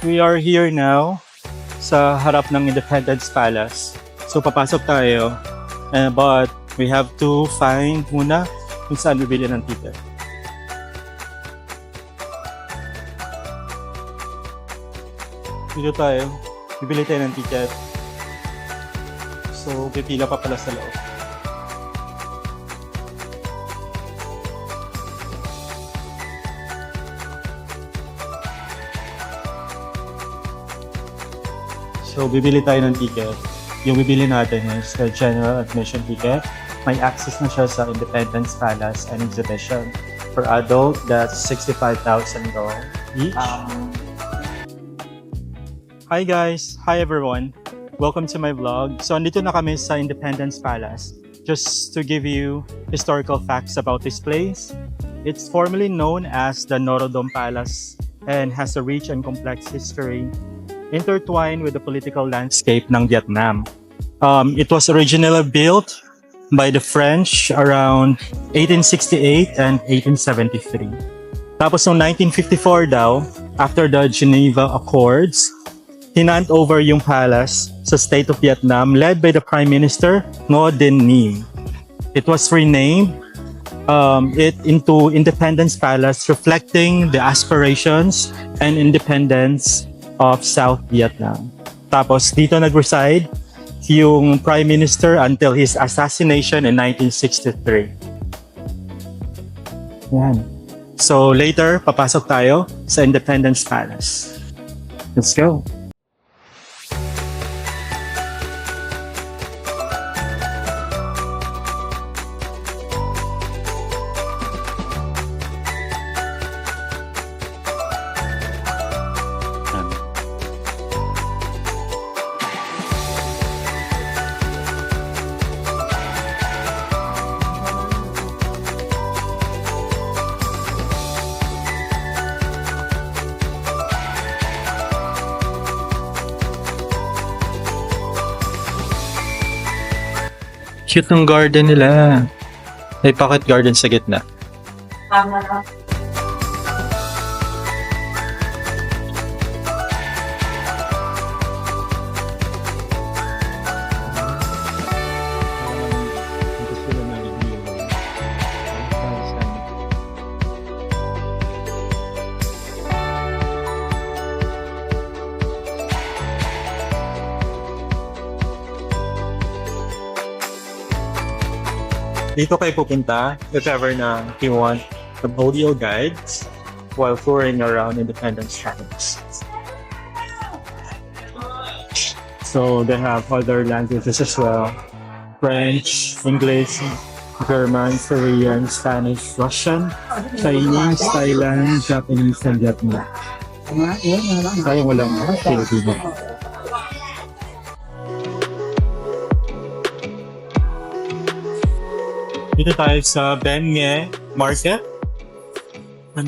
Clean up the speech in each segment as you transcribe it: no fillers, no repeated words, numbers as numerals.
we are here now sa harap ng Independence Palace. So papasok tayo, but we have to find muna kung saan bibili ng ticket. Dito tayo, bibili tayo ng ticket. So pipila pa pala sa loob. So, bibili tayo ng ticket. Yung bibili natin is the general admission ticket. May access na siya sa Independence Palace and Exhibition. For adult, that's $65,000 each. Hi guys! Hi everyone! Welcome to my vlog. So, andito na kami sa Independence Palace. Just to give you historical facts about this place. It's formerly known as the Norodom Palace and has a rich and complex history intertwined with the political landscape ng Vietnam. It was originally built by the French around 1868 and 1873. Tapos noong 1954 daw, after the Geneva Accords, hinand over yung palace sa State of Vietnam led by the Prime Minister Ngo Dinh Niem. It was renamed into Independence Palace, reflecting the aspirations and independence of South Vietnam. Tapos dito nag-reside yung Prime Minister until his assassination in 1963. Yan. So later, papasok tayo sa Independence Palace. Let's go. Cute ng garden nila. May pocket garden sa gitna. Dito kayo pupunta if ever na you want some audio guides while touring around Independence Palace. So they have other languages as well. French, English, German, Korean, Spanish, Russian, Chinese, Thailand, Japanese, and Vietnamese. Sayang walang Filipino. Dito tayo sa Ben Nghe Market. Ang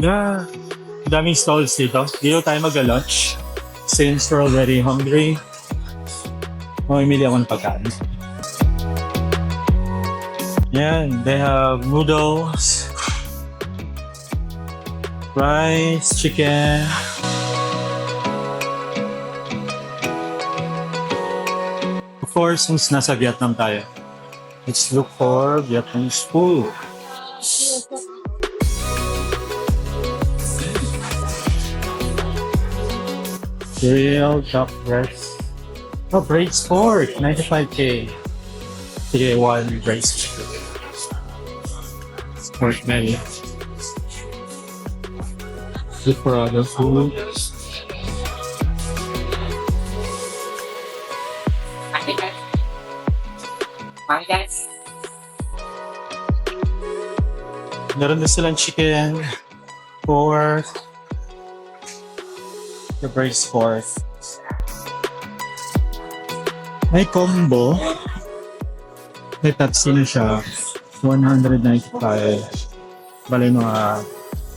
daming stalls dito. Dito tayo mag-lunch. Since we're already hungry, mamimili ako ng pagkain. Yan, they have noodles, rice, chicken. Of course, since nasa Vietnam tayo, let's look for Vietnamese food. Grilled duck breast. Oh, braised pork, 95K. Sige, one braised pork belly. Look for other food. Meron na silang chicken, pork, the braised pork. May combo. May Pepsi na siya. 195. Bali mga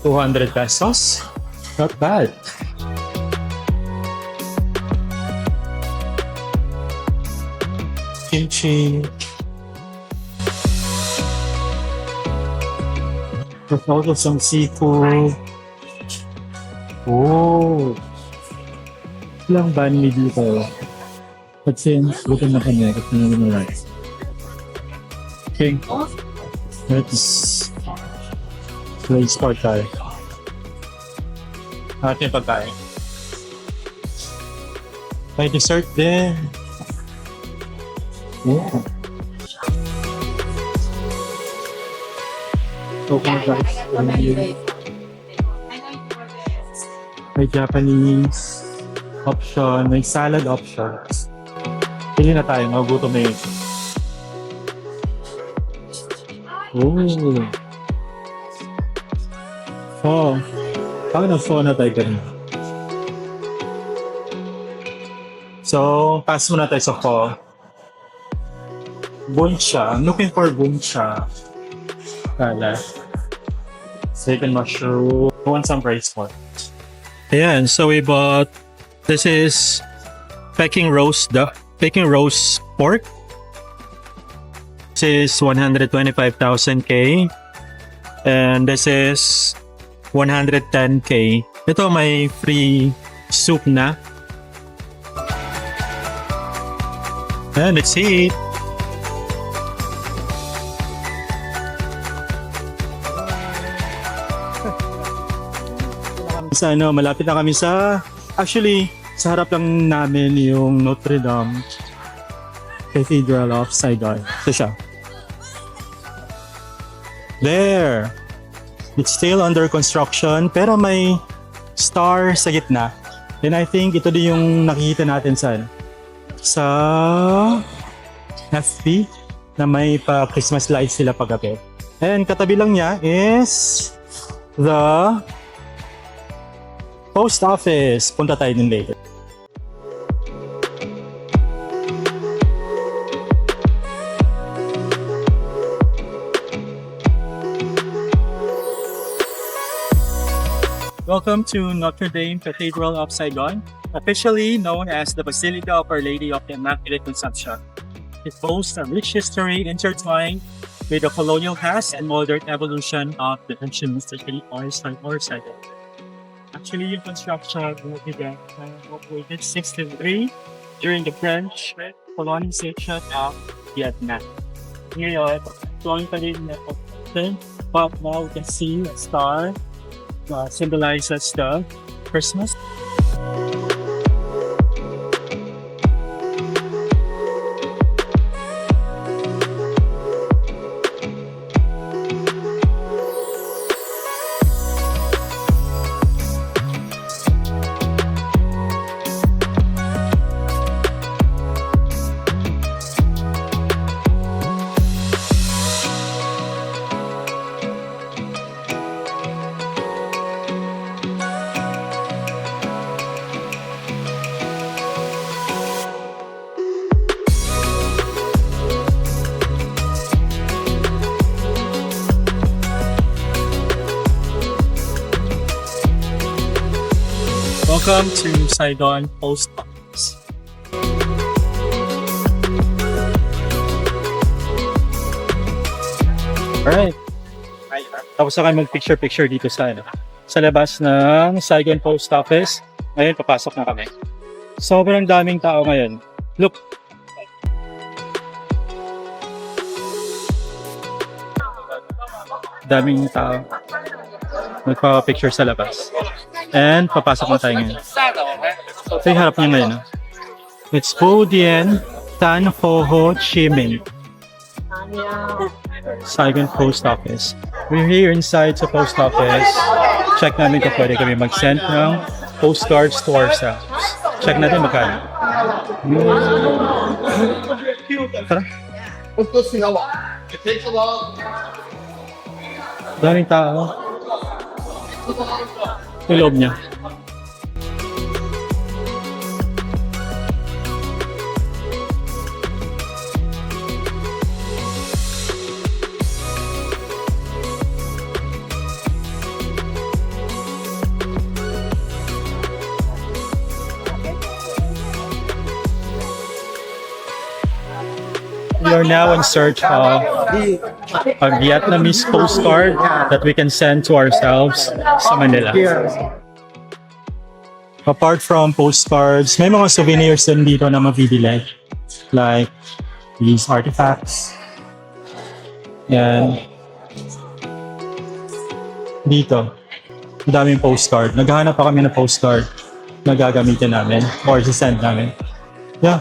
200 pesos. Not bad. Kimchi. There's also some seafood. Oh, Lang banh mi dito. But since gutom na kami, gusto na naman rice. Okay. Let's start tayo. Ating pagkain. May dessert din. Yeah. Okay, guys. May Japanese option, may salad options. Pili na tayo, magutom na yun. Ooh. Pho. Parang pho na tayo ganun. So, pass muna tayo sa pho. Buncha. I'm looking for buncha. Kala. Second mushroom. I want some rice for. Ayan, so we bought, this is Peking roast pork. This is 125,000 K. And this is 110K. Ito may free soup na. And let's eat. Sa malapit na kami sa, actually, sa harap lang namin yung Notre Dame Cathedral of Saigon. Ito siya. There! It's still under construction, pero may star sa gitna. And I think ito din yung nakikita natin sa FB na may pa Christmas lights sila paggabi. And katabi lang niya is the post office. Punta tayo din later. Welcome to Notre Dame Cathedral of Saigon, officially known as the Basilica of Our Lady of the Immaculate Conception. It boasts a rich history intertwined with the colonial past and modern evolution of the ancient city or Saigon. Actually, yung construction began in 1603 during the French colonization of Vietnam. Ngayon, tuwang pa rin na but now we can see a star symbolizes the Christmas. Welcome to Saigon Post Office. Alright. Tapos na kayo mag-picture-picture dito sa labas ng Saigon Post Office. Ngayon, papasok na kami. Sobrang daming tao ngayon. Look. Daming tao. Nagpa-picture sa labas. And papasok na tayo ngayon. Ito yung harap niya ngayon. It's Po Dien Tan Ho Ho Chi Minh. Saigon Post Office. We're here inside sa post office. Check namin kung pwede kami mag-send ng postcards to ourselves. Check natin magkano. Tara. Daming tao. Yung loob niya. We are now in search of a Vietnamese postcard that we can send to ourselves sa Manila. Apart from postcards, may mga souvenirs din dito na mabibili. Like these artifacts. Yan. Dito. Ang daming postcard. Naghahanap pa kami ng postcard na gagamitin namin or send namin. Yeah.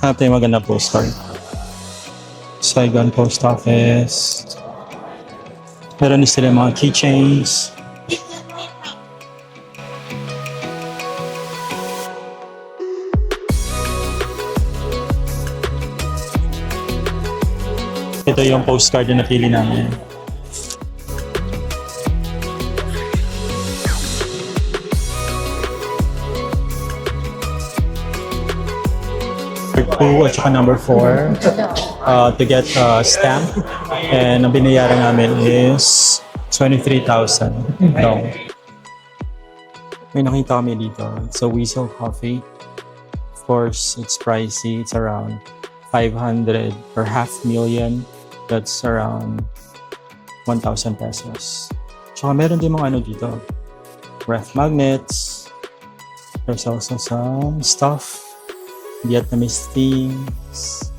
Hanap tayo maganda postcard. Saigon Post Office. Meron din sila mga keychains. Ito yung postcard na napili namin. Number 2 at saka number 4 to get a stamp. And ang binayaran namin is 23,000. No. May nakita kami dito. It's a Weasel Coffee. Of course, it's pricey. It's around 500 or $500,000. That's around 1,000 pesos. Tsaka meron din mga ano dito. Ref magnets. There's also some stuff. Vietnamese things.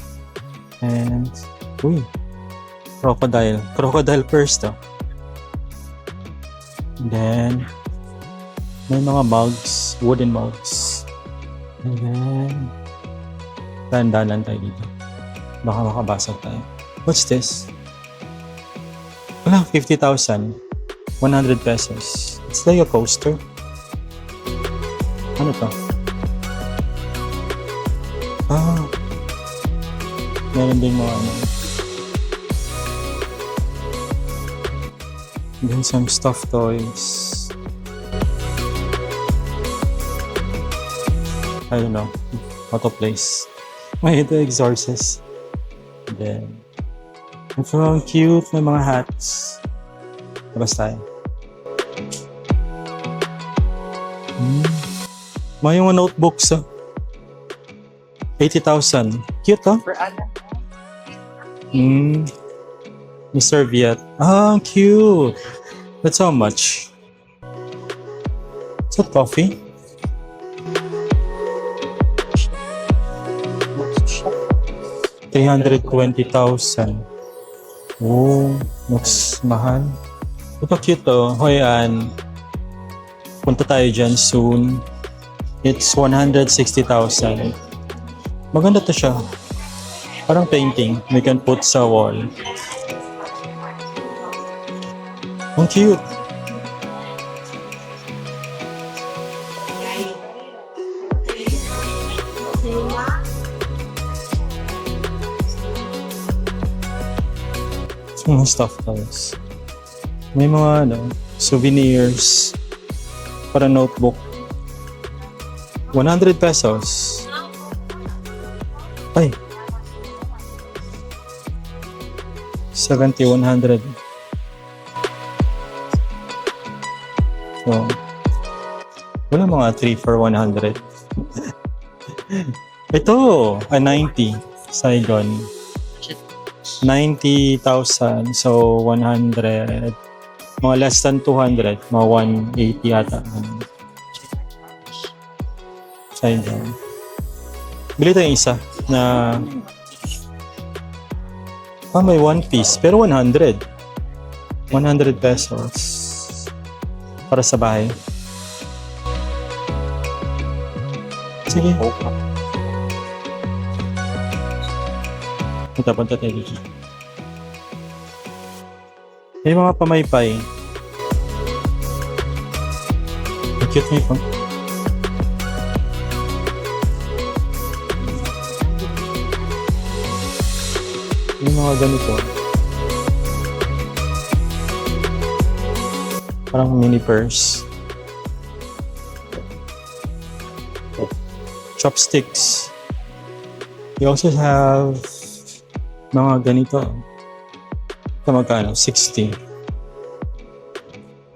And, uy, crocodile. Crocodile purse to. And then, may mga mugs. Wooden mugs. And then, dandanan tayo dito. Baka makabasag tayo. What's this? Wala, 50,000. 100 pesos. It's like a coaster. Ano to? Ah. Meron din mga ano. Then some stuffed toys. I don't know. Auto place. May ito exorcist. And then, ito ang cute na mga hats. Labas tayo. May mga notebooks. 80,000. Cute, huh? Mr. Viet. Ah, cute. That's how much? Is that coffee? $320,000. Oh, mas mahal. Ito cute to. Hoyan. Punta tayo dyan soon. It's 160,000. Maganda to siya. Parang painting. We can put sa wall. Ang cute. Mga stuff toys. May mga ano, souvenirs para notebook. 100 pesos. Ay. 7,100. So, wala mga 3 for 100. Ito, a 90. Saigon. 90,000. So, 100. Mga less than 200. Mga 180 yata. Saigon. Bili tayo isa na may one piece. Pero 100. 100 pesos. Para sa bahay. Sige. Punta tayo dito. May mga pamaypay. Ang cute nito. May mga ganito. Parang mini purse. Chopsticks. We also have mga ganito. Ito magkano? 60.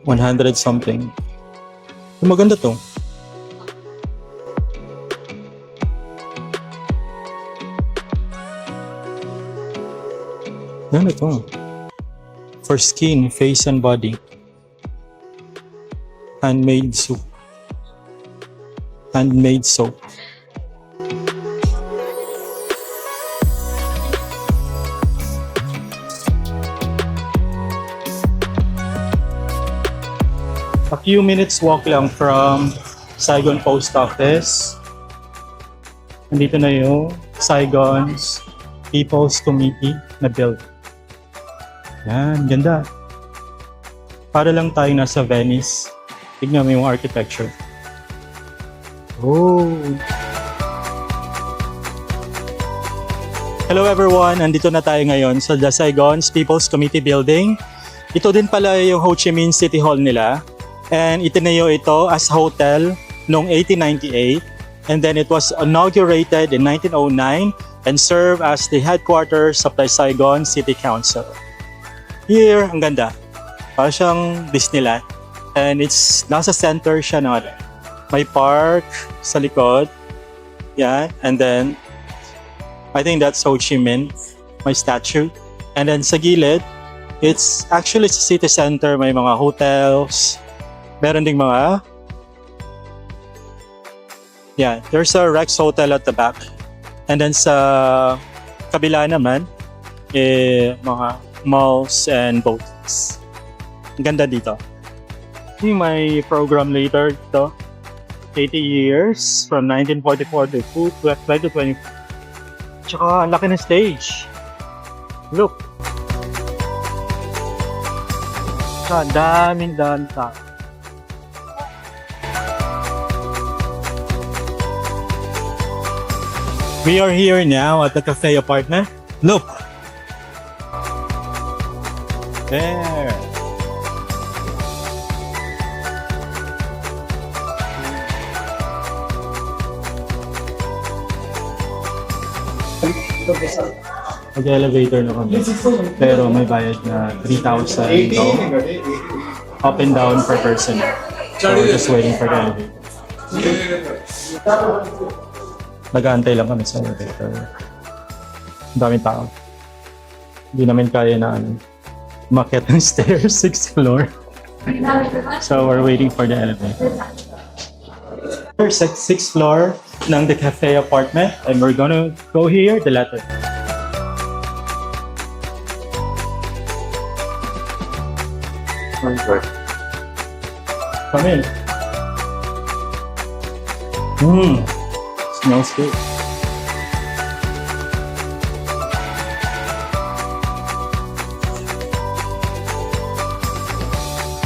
100 something. Maganda to. Ano to? For skin, face, and body. Handmade soup. Handmade soap. A few minutes walk lang from Saigon Post Office. Nandito na yung Saigon's People's Committee na building. Yan, ganda. Para lang tayo nasa Venice. Tignan mo yung architecture. Oh! Hello everyone! Andito na tayo ngayon sa the Saigon's People's Committee building. Ito din pala yung Ho Chi Minh City Hall nila. And itinayo ito as hotel noong 1898. And then it was inaugurated in 1909 and served as the headquarters of the Saigon City Council. Here, ang ganda. Parang siyang Disneyland. And it's nasa center siya ng may park sa likod. Yan. And then, I think that's Ho Chi Minh. May statue. And then sa gilid, it's actually sa city center. May mga hotels. Meron ding mga there's a Rex Hotel at the back. And then sa kabila naman, mga malls and boutiques. Ang ganda dito. May program later dito. 80 years from 1944 to 2020. Tsaka ang laki ng stage. Look. Daming tao. We are here now at the cafe apartment. Look! There! Mag-elevator na kami. Pero may bayad na 3,000 up and down per person. So we're just waiting for the elevator. Nag-aantay lang kami sa elevator. Ang daming tao. Hindi namin kaya na umakyat ng stairs, 6th floor. So we're waiting for the elevator. We're sa 6th floor ng the cafe apartment and we're gonna go here, the letter. Come in. Smells good.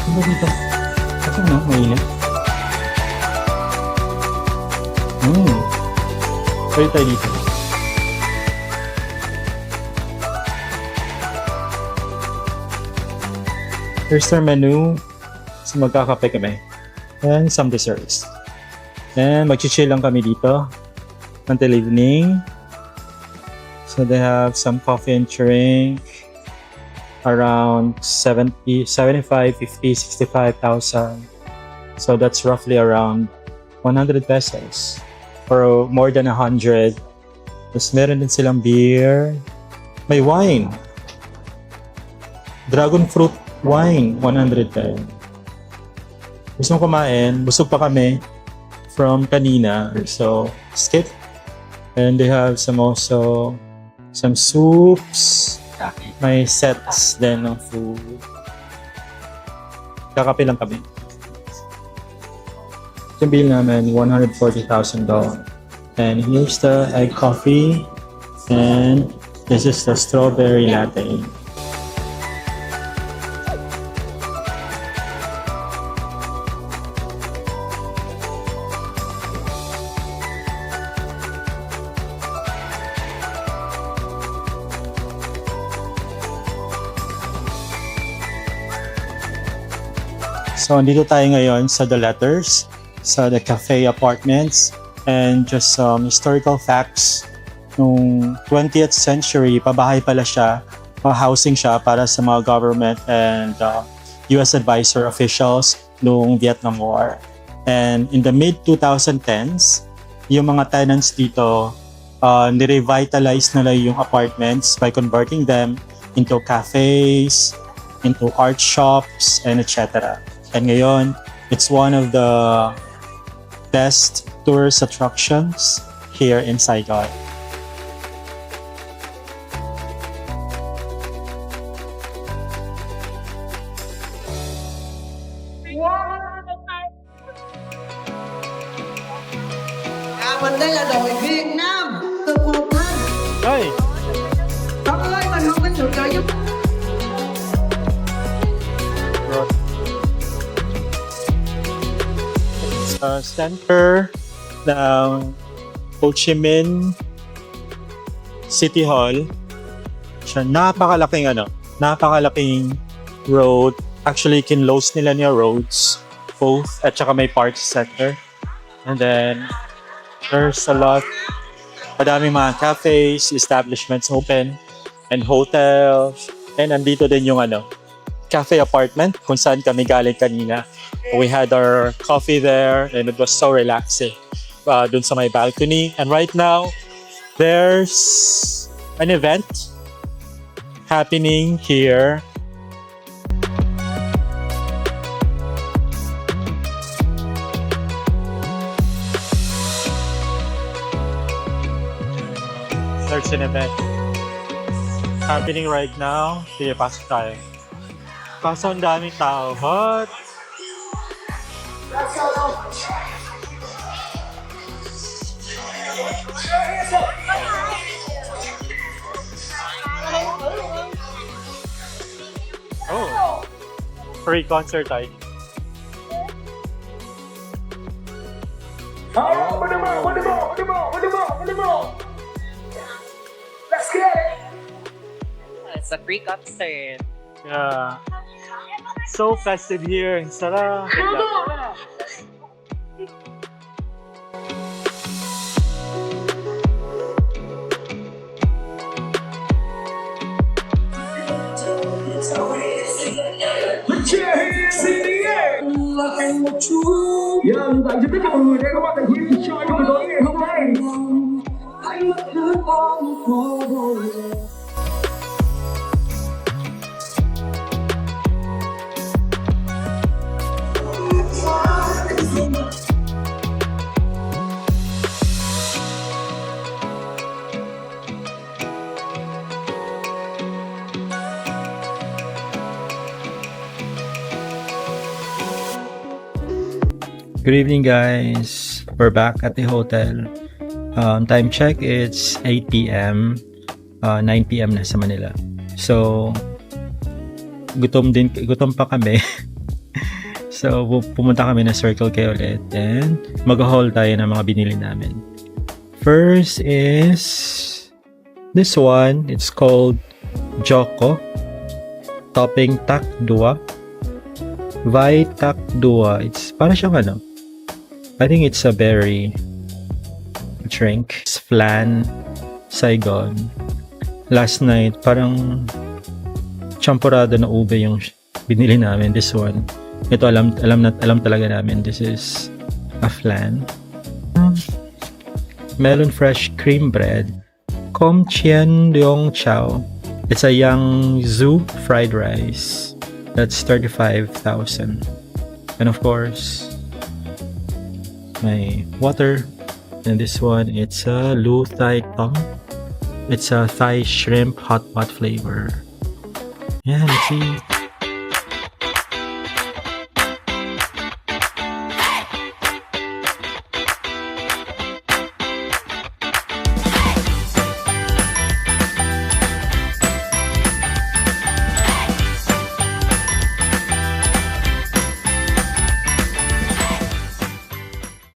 Ano dito? Ito no, mainit. Pwede tayo dito. Here's our menu. So magkakape kami. And some desserts. And mag-chill lang kami dito until evening. So they have some coffee and drink around 75, 50, 65,000. So that's roughly around 100 pesos or more than 100. Tapos meron din silang beer. May wine. Dragon fruit wine, 110. Gusto mong kumain, busog pa kami from kanina, so skip. And they have some soups. May sets din ng food. Kakape lang kami. Yung bill namin, $140,000. And here's the egg coffee. And this is the strawberry latte. So, andito tayo ngayon sa The Letters, sa The Cafe Apartments, and just some historical facts. Noong 20th century, pabahay pala siya, housing siya para sa mga government and US advisor officials noong Vietnam War. And in the mid-2010s, yung mga tenants dito, nirevitalize nila yung apartments by converting them into cafes, into art shops, and etc. And ngayon, it's one of the best tourist attractions here in Saigon. Mình đây là đội Việt Nam từ một thanh. Hey! Trời ơi, mình không tin được trợ giúp. Sa center ng Ho Chi Minh City Hall. Siya, napakalaking road. Actually, kinlose nila niya roads, both, at saka may park center. And then, there's a lot, madaming mga cafes, establishments open, and hotels. And andito din yung cafe apartment kung saan kami galing kanina. We had our coffee there and it was so relaxing dun sa may balcony. And right now, there's an event happening here. There's an event happening right now. Sige, pasok tayo. Kaso ang daming tao. But oh, free concert ID. Let's get it. It's a free concert. Yeah. So festive here. Sarap. Put your hands in the air. Dần tặng cho tất cả mọi người đang có mặt tại Hiệp cho những buổi tối ngày hôm nay. Good evening, guys. We're back at the hotel. Time check, it's 8 p.m. 9 p.m. na sa Manila. So, gutom pa kami. So, pumunta kami na Circle K ulit and mag-haul tayo ng mga binili namin. First is this one. It's called Joko. Topping Tak Dua. Vai Tak Dua. It's para siyang I think it's a berry drink. It's flan, Saigon. Last night, parang champurado na ube yung binili namin. This one. Ito alam talaga namin. This is a flan. Melon fresh cream bread. Com Chien Leong Chow. It's a Yang Zhu fried rice. That's 35,000. And of course, my water. And this one, it's a Lu Thai Tong. It's a Thai shrimp hot pot flavor. Yeah, let's see.